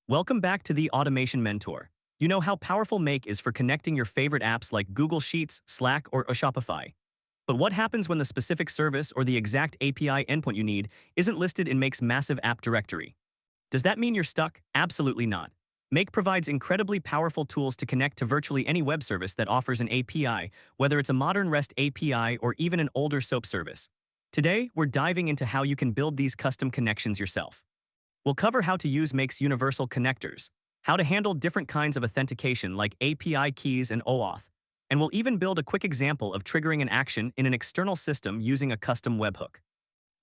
Welcome back to the Automation Mentor. You know how powerful Make is for connecting your favorite apps like Google Sheets, Slack, or Shopify. But what happens when the specific service or the exact API endpoint you need isn't listed in Make's massive app directory? Does that mean you're stuck? Absolutely not. Make provides incredibly powerful tools to connect to virtually any web service that offers an API, whether it's a modern REST API or even an older SOAP service. Today, we're diving into how you can build these custom connections yourself. We'll cover how to use Make's universal connectors, how to handle different kinds of authentication like API keys and OAuth, and we'll even build a quick example of triggering an action in an external system using a custom webhook.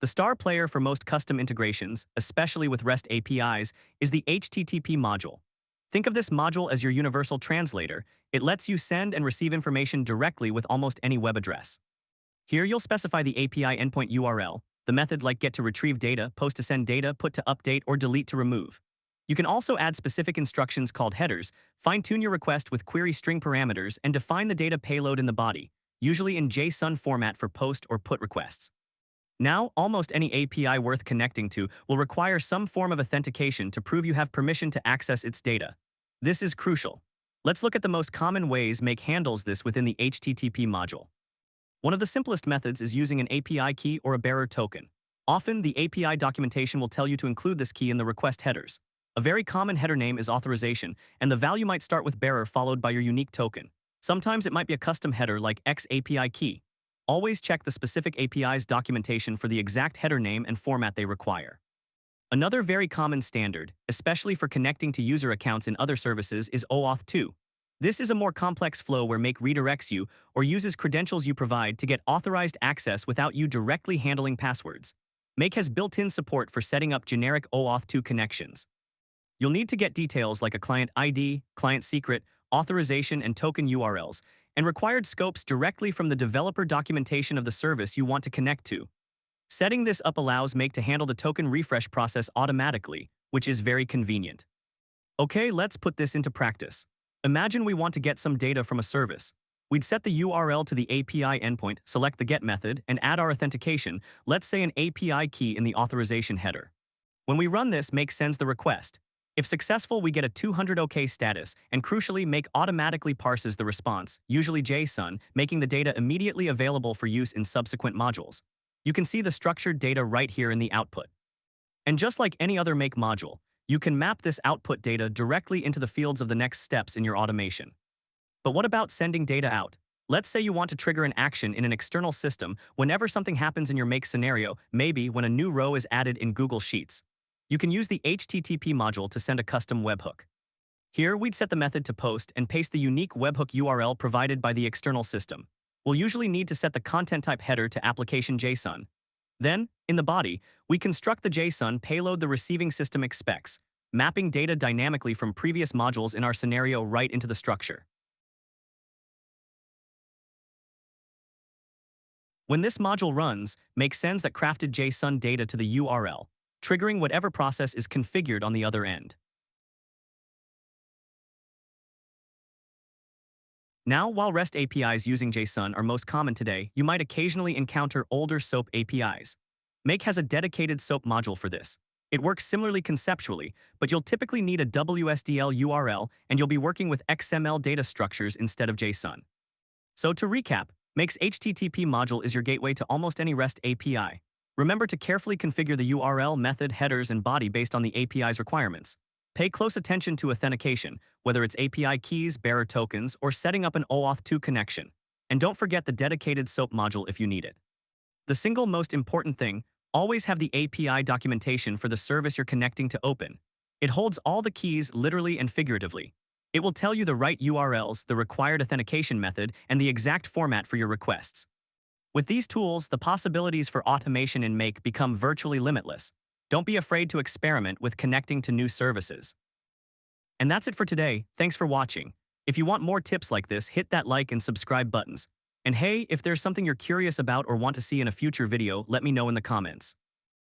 The star player for most custom integrations, especially with REST APIs, is the HTTP module. Think of this module as your universal translator. It lets you send and receive information directly with almost any web address. Here you'll specify the API endpoint URL, the method like get to retrieve data, post to send data, put to update, or delete to remove. You can also add specific instructions called headers, fine-tune your request with query string parameters, and define the data payload in the body, usually in JSON format for post or put requests. Now, almost any API worth connecting to will require some form of authentication to prove you have permission to access its data. This is crucial. Let's look at the most common ways Make handles this within the HTTP module. One of the simplest methods is using an API key or a bearer token. Often, the API documentation will tell you to include this key in the request headers. A very common header name is authorization, and the value might start with bearer followed by your unique token. Sometimes it might be a custom header like X API key. Always check the specific API's documentation for the exact header name and format they require. Another very common standard, especially for connecting to user accounts in other services, is OAuth 2. This is a more complex flow where Make redirects you or uses credentials you provide to get authorized access without you directly handling passwords. Make has built-in support for setting up generic OAuth 2 connections. You'll need to get details like a client ID, client secret, authorization, and token URLs, and required scopes directly from the developer documentation of the service you want to connect to. Setting this up allows Make to handle the token refresh process automatically, which is very convenient. Okay, let's put this into practice. Imagine we want to get some data from a service. We'd set the URL to the API endpoint, select the GET method, and add our authentication, let's say an API key in the authorization header. When we run this, Make sends the request. If successful, we get a 200 OK status, and crucially, Make automatically parses the response, usually JSON, making the data immediately available for use in subsequent modules. You can see the structured data right here in the output. And just like any other Make module, you can map this output data directly into the fields of the next steps in your automation. But what about sending data out? Let's say you want to trigger an action in an external system whenever something happens in your Make scenario, maybe when a new row is added in Google Sheets. You can use the HTTP module to send a custom webhook. Here, we'd set the method to post and paste the unique webhook URL provided by the external system. We'll usually need to set the content type header to application JSON. Then, in the body, we construct the JSON payload the receiving system expects, mapping data dynamically from previous modules in our scenario right into the structure. When this module runs, Make sends that crafted JSON data to the URL, triggering whatever process is configured on the other end. Now, while REST APIs using JSON are most common today, you might occasionally encounter older SOAP APIs. Make has a dedicated SOAP module for this. It works similarly conceptually, but you'll typically need a WSDL URL and you'll be working with XML data structures instead of JSON. So to recap, Make's HTTP module is your gateway to almost any REST API. Remember to carefully configure the URL, method, headers, and body based on the API's requirements. Pay close attention to authentication, whether it's API keys, bearer tokens, or setting up an OAuth 2 connection. And don't forget the dedicated SOAP module if you need it. The single most important thing, always have the API documentation for the service you're connecting to open. It holds all the keys literally and figuratively. It will tell you the right URLs, the required authentication method, and the exact format for your requests. With these tools, the possibilities for automation in Make become virtually limitless. Don't be afraid to experiment with connecting to new services. And that's it for today. Thanks for watching. If you want more tips like this, hit that like and subscribe buttons. And hey, if there's something you're curious about or want to see in a future video, let me know in the comments.